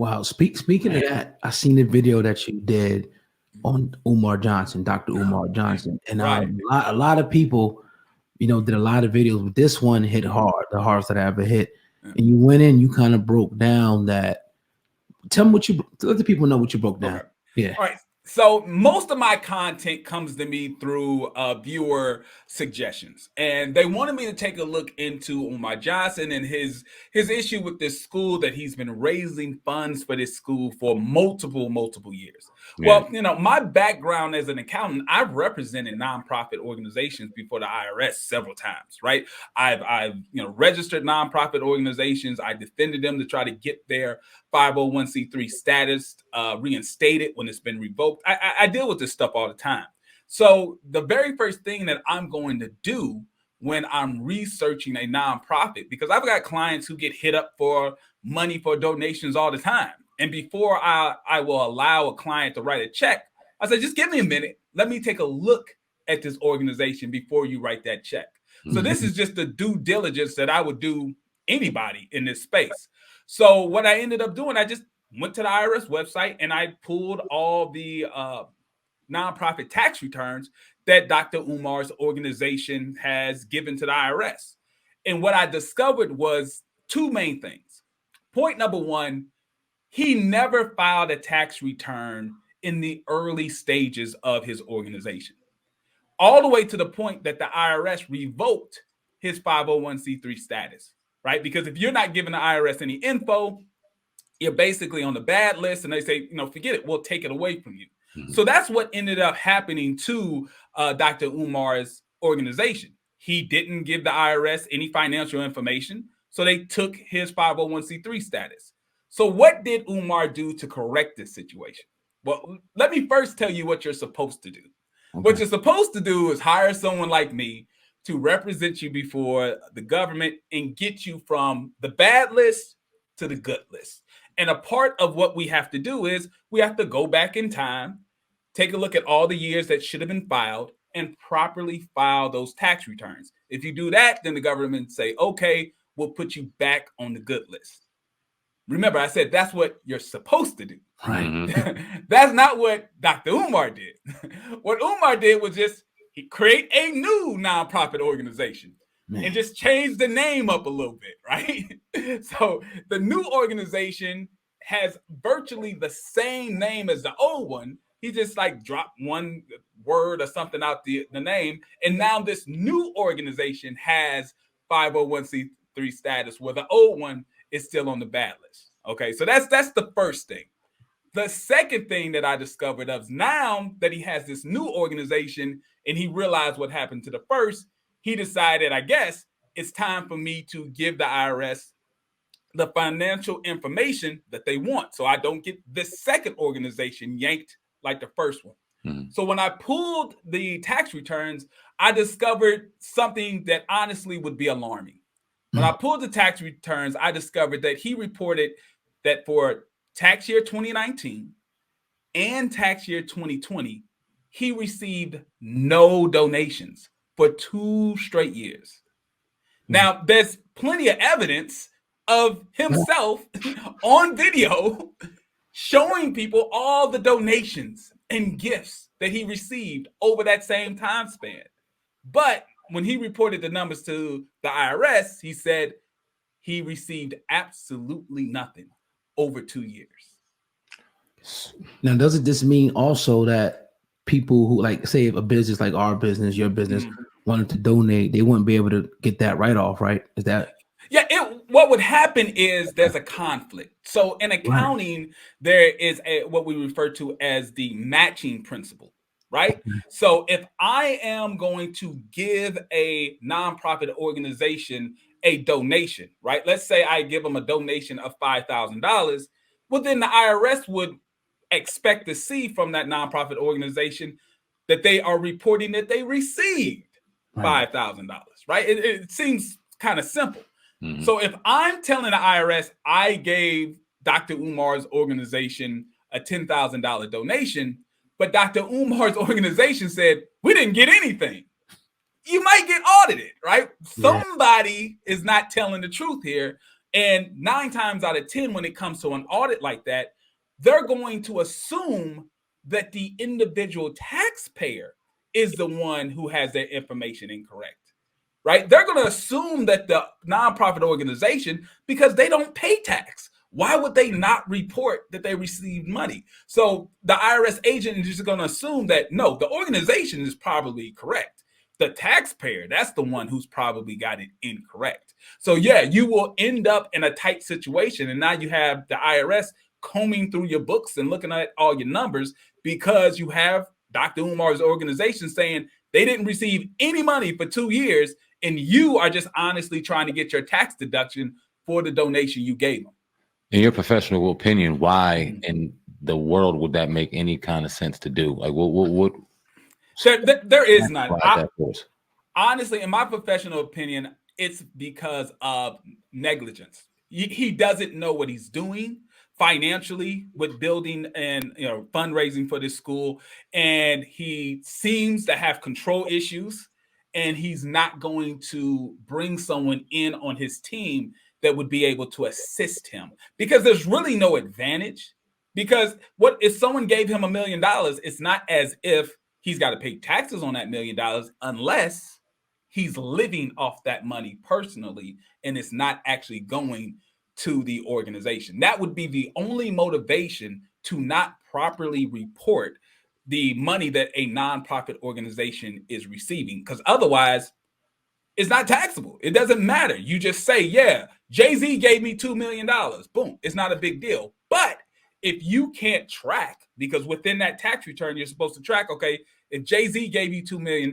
Wow. Speaking of that, I seen the video that you did on Umar Johnson, Dr. Umar Johnson, and Right. a lot of people, did a lot of videos, but this one hit hard, the hardest that I ever hit. And you went in, you kind of broke down that. Tell me let the people know what you broke Okay. down. Yeah. All right. So most of my content comes to me through viewer suggestions, and they wanted me to take a look into Umar Johnson and his issue with this school, that he's been raising funds for this school for multiple years. Yeah. Well, my background as an accountant, I've represented nonprofit organizations before the IRS several times, right? I've registered nonprofit organizations. I defended them to try to get their 501c3 status reinstated when it's been revoked. I deal with this stuff all the time. So the very first thing that I'm going to do when I'm researching a nonprofit, because I've got clients who get hit up for money for donations all the time. And before I will allow a client to write a check, I say, just give me a minute. Let me take a look at this organization before you write that check. So this is just the due diligence that I would do anybody in this space. So what I ended up doing, I just went to the IRS website and I pulled all the nonprofit tax returns that Dr. Umar's organization has given to the IRS. And what I discovered was two main things. Point number one, he never filed a tax return in the early stages of his organization, all the way to the point that the IRS revoked his 501c3 status, right? Because if you're not giving the IRS any info, you're basically on the bad list, and they say, forget it, we'll take it away from you. So that's what ended up happening to Dr. Umar's organization. He didn't give the IRS any financial information, so they took his 501c3 status. So what did Umar do to correct this situation? Well, let me first tell you what you're supposed to do. Okay. What you're supposed to do is hire someone like me to represent you before the government and get you from the bad list to the good list. And a part of what we have to do is we have to go back in time, take a look at all the years that should have been filed, and properly file those tax returns. If you do that, then the government say, okay, we'll put you back on the good list. Remember, I said that's what you're supposed to do. Right. That's not what Dr. Umar did. What Umar did was just create a new nonprofit organization. Man. And just change the name up a little bit, right? So the new organization has virtually the same name as the old one. He just dropped one word or something out the name. And now this new organization has 501c3 status, where the old one is still on the bad list. Okay, so that's the first thing. The second thing that I discovered is now that he has this new organization and he realized what happened to the first, he decided, I guess, it's time for me to give the IRS the financial information that they want, so I don't get this second organization yanked like the first one. So when I pulled the tax returns, I discovered something that honestly would be alarming. When I pulled the tax returns, I discovered that he reported that for tax year 2019 and tax year 2020, he received no donations for 2 straight years. Now, there's plenty of evidence of himself on video showing people all the donations and gifts that he received over that same time span. But when he reported the numbers to the IRS, he said he received absolutely nothing over 2 years. Now, doesn't this mean also that people who, say, if a business like our business, your business, wanted to donate, they wouldn't be able to get that write-off, right? Is that? Yeah, what would happen is there's a conflict. So in accounting, there is what we refer to as the matching principle, right? So if I am going to give a nonprofit organization a donation, right? Let's say I give them a donation of $5,000. Well, then the IRS would expect to see from that nonprofit organization that they are reporting that they received $5,000, right? It seems kind of simple. So if I'm telling the IRS I gave Dr. Umar's organization a $10,000 donation, but Dr. Umar's organization said we didn't get anything, you might get audited, right? Yeah. Somebody is not telling the truth here, And 9 times out of 10, when it comes to an audit like that, they're going to assume that the individual taxpayer is the one who has their information incorrect. Right? They're going to assume that the nonprofit organization, because they don't pay tax. Why would they not report that they received money? So the IRS agent is just going to assume that, no, the organization is probably correct. The taxpayer, that's the one who's probably got it incorrect. So yeah, you will end up in a tight situation. And now you have the IRS combing through your books and looking at all your numbers because you have Dr. Umar's organization saying they didn't receive any money for 2 years, and you are just honestly trying to get your tax deduction for the donation you gave them. In your professional opinion, why in the world would that make any kind of sense to do? Like, what there is none. Honestly, in my professional opinion, it's because of negligence. He doesn't know what he's doing financially with building and fundraising for this school, and he seems to have control issues, and he's not going to bring someone in on his team that would be able to assist him, because there's really no advantage. Because what if someone gave him $1 million, it's not as if he's got to pay taxes on that $1 million unless he's living off that money personally and it's not actually going to the organization. That would be the only motivation to not properly report the money that a nonprofit organization is receiving, because otherwise it's not taxable. It doesn't matter. You just say, yeah, Jay-Z gave me $2 million. Boom. It's not a big deal. But if you can't track, because within that tax return, you're supposed to track, okay, if Jay-Z gave you $2 million,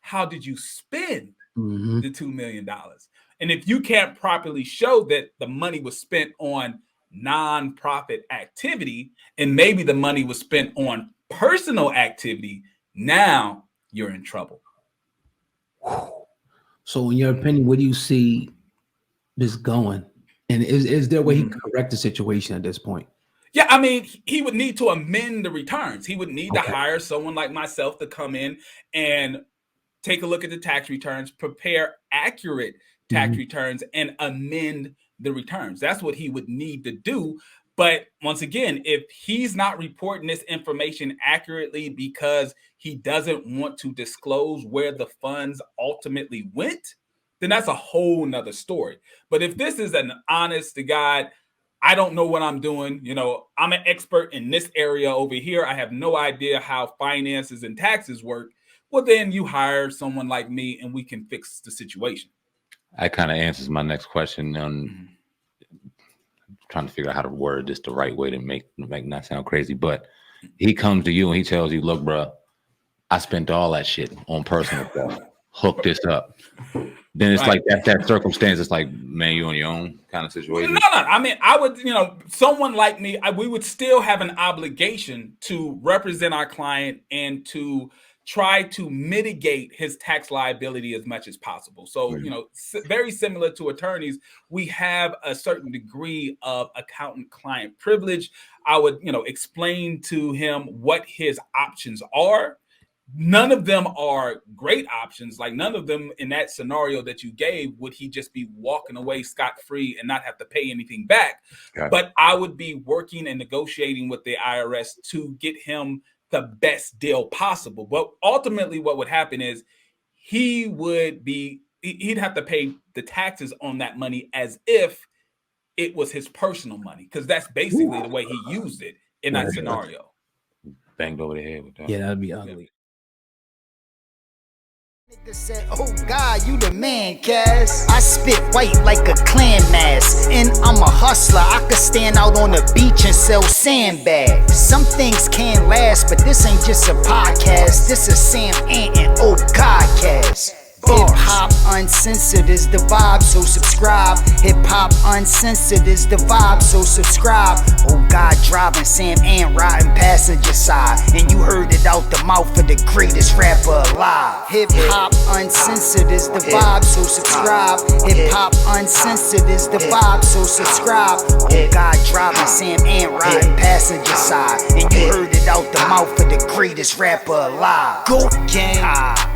how did you spend the $2 million? And if you can't properly show that the money was spent on nonprofit activity and maybe the money was spent on personal activity, now you're in trouble. So in your opinion, where do you see this going? And is there a way he can correct the situation at this point? Yeah, I mean, he would need to amend the returns. He would need to hire someone like myself to come in and take a look at the tax returns, prepare accurate tax returns, and amend the returns. That's what he would need to do. But once again, if he's not reporting this information accurately because he doesn't want to disclose where the funds ultimately went, then that's a whole nother story. But if this is an honest to God, I don't know what I'm doing. I'm an expert in this area over here. I have no idea how finances and taxes work. Well, then you hire someone like me and we can fix the situation. That kind of answers my next question on trying to figure out how to word this the right way to make not sound crazy. But he comes to you and he tells you, look, bro, I spent all that shit on personal stuff. Hook this up. Then it's like that circumstance. It's like, man, you on your own kind of situation. No. I mean, I would, someone like me, we would still have an obligation to represent our client and to try to mitigate his tax liability as much as possible. So, very similar to attorneys, we have a certain degree of accountant-client privilege. I would, explain to him what his options are. None of them are great options. Like none of them in that scenario that you gave, would he just be walking away scot-free and not have to pay anything back. Okay. But I would be working and negotiating with the IRS to get him the best deal possible. But ultimately what would happen is he'd have to pay the taxes on that money as if it was his personal money, because that's basically the way he used it in that scenario. Banged over the head with that. Yeah, that'd be ugly. Nigga said, oh God, you the man, Cass. I spit white like a clan mask, and I'm a hustler. I could stand out on the beach and sell sandbags. Some things can't last, but this ain't just a podcast. This is Sam Ant and Oh God Cass. Hip-hop uncensored is the vibe, so subscribe. Hip-hop uncensored is the vibe, so subscribe. Oh God, driving Sam Ant riding passenger side, and you heard it out the mouth of the greatest rapper alive. Hip-hop uncensored is the vibe, so subscribe. Hip-hop uncensored is the vibe, so subscribe. Oh God, driving Sam Ant riding passenger side, and you heard it out the mouth of the greatest rapper alive. Go gang.